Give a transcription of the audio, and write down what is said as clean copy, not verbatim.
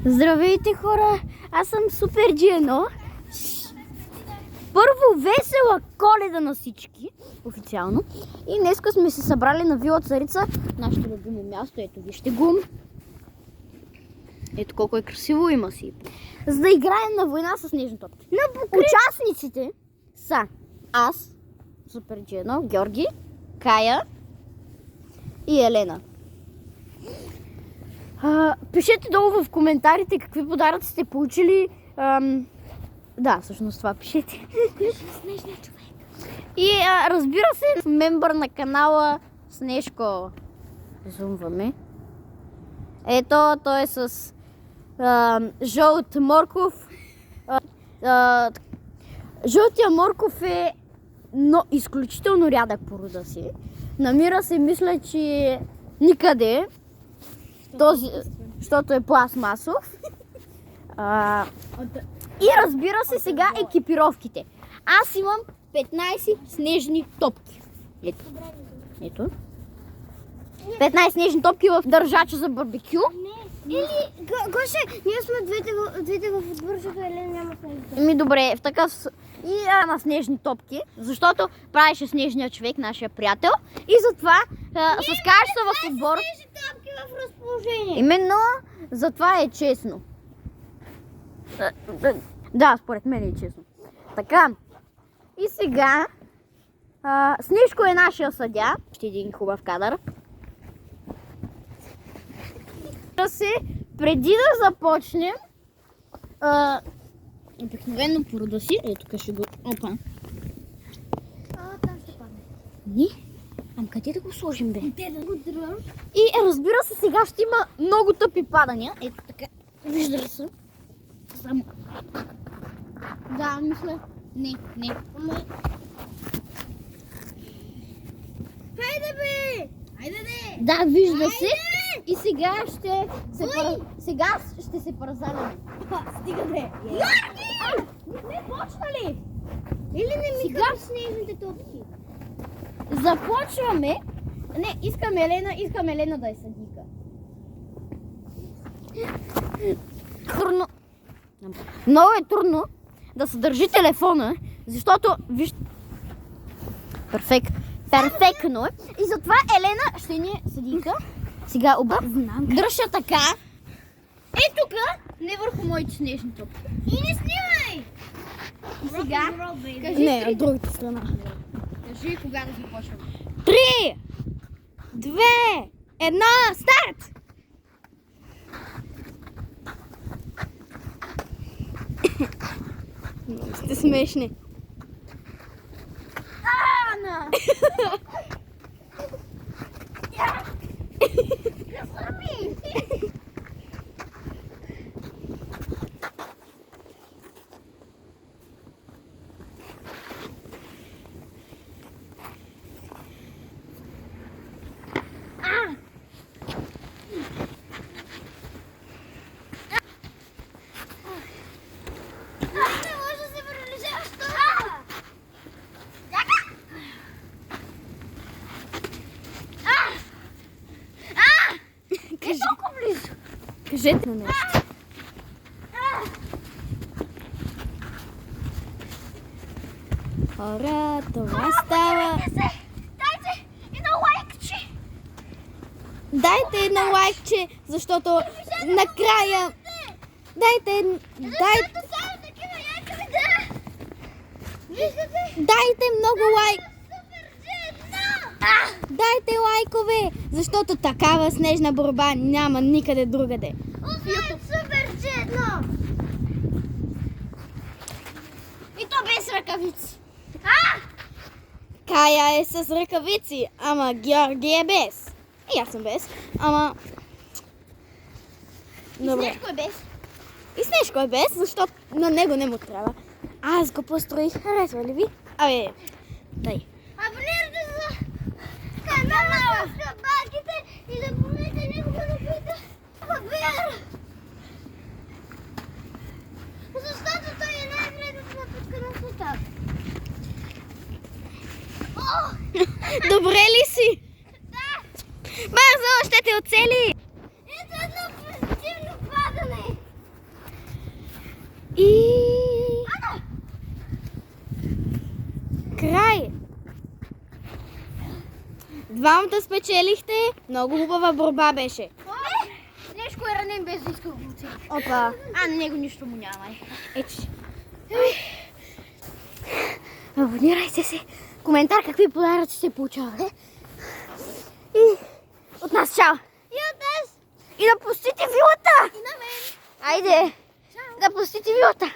Здравейте, хора! Аз съм Супер G1. Първо, весела Коледа на всички, официално. И днеска сме се събрали на Вила Царица, нашето любимо място. Ето, вижте го. Ето колко е красиво, има си. За да играем на война с снежни топки. Участниците са аз, Супер G1, Георги, Кая и Елена. Пишете долу в коментарите какви подаръци сте получили. Да, всъщност това пишете. Снежният човек. И разбира се, мембър на канала Снежко. Зумваме. Ето, той е с жълт морков. Жълтия морков е изключително рядък по рода си. Намира се, мисля, че никъде. Защото е пластмасов. И разбира се, сега екипировките. Аз имам 15 снежни топки. Ето. 15 снежни топки в държача за барбекю. Или, Гоше, ние сме двете в отбор, защото Елена няма снежни топки. Добре, в такъв и на снежни топки, защото правеше снежния човек, нашия приятел. И затова с кашата в отбор. Снежни топки в разположение. Именно, затова е честно. Да, според мен е честно. Така. И сега Снежко е нашия съдия. Ще един хубав кадър. Преди да започнем, обикновено по рода си, тук ще го... Опа. Там ще падне. Не? Ама къде да го сложим, бе? Те да го дръж. И разбира се, сега ще има много тъпи падания. Ето така. Вижда ли се? Само... Да, мисля. Не. Хайде, бе! Хайде, де! Да, вижда се. И сега ще се паразаляме. Стига, бе! Не сме почнали! Или не ми Сега снежните топки? започваме. Не, искам Елена да е съдийка. Трудно. Много е трудно да се държи телефона, защото вижте. Перфектно е. И затова Елена ще ни е съдийка. Сега дръжа така. Е тук, не върху моите снежни топки. И не снимай! И сега кажи Не, от другата страна. Кажи кога да започваме. 3, 2, 1, старт! Сте смешни. Ана! Кажете на нещо. Хора, това става. Дайте едно лайкче! Дайте едно лайкче, защото накрая... Дайте много лайк. Дайте лайкове, защото такава снежна борба няма никъде другаде. Освен Супер G1! И то без ръкавици. Кая е с ръкавици, ама Георги е без. И аз съм без, ама... Добре. Снежко е без. И Снежко е без, защото на него не му трябва. Аз го построих, харесва ли ви? Абе, дай. Абонирайте за канала в кабаките и да помните някога да пита папир. Защото той е най-вредната напитка на света. Добре ли си? Да! Бързо, ще те оцели! Ето едно позитивно падане. Двамата спечелихте. Много хубава борба беше. Нещо е ранен без да иска да го Опа. А, на него нищо му няма. Ече. Абонирайте се. Коментар какви подаръци сте получавали. И от нас чао. И от нас. И да пустите вилата. И на мен. Айде. Да пустите вилата.